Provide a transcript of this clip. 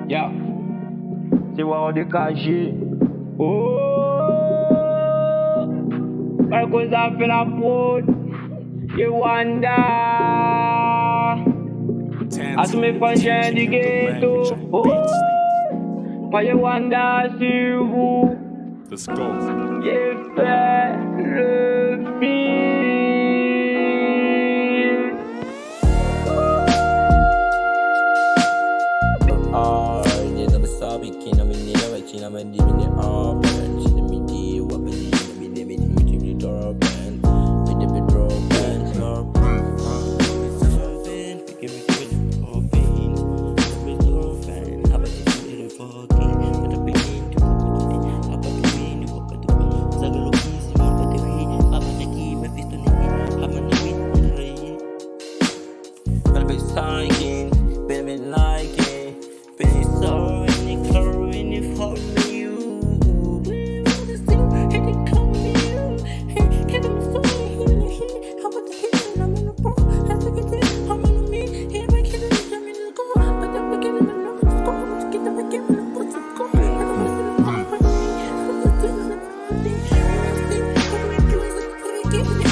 Yeah, c'est WAROLD2KG. Oh, parce ça fait la prod. You wonder. Assume frangin du ghetto. Oh, moi you wonder sur vous. Let's go. J'ai fait le film. Been liking, been so in the car in the for you. We wanna see, hey, they come to you. Hey, get them so how about the hit? I'm in the bro, have to get it. I'm on me, hey, my kid is in the go. But then we get in the number to go. To get them again, I'm going to go. I'm going to go.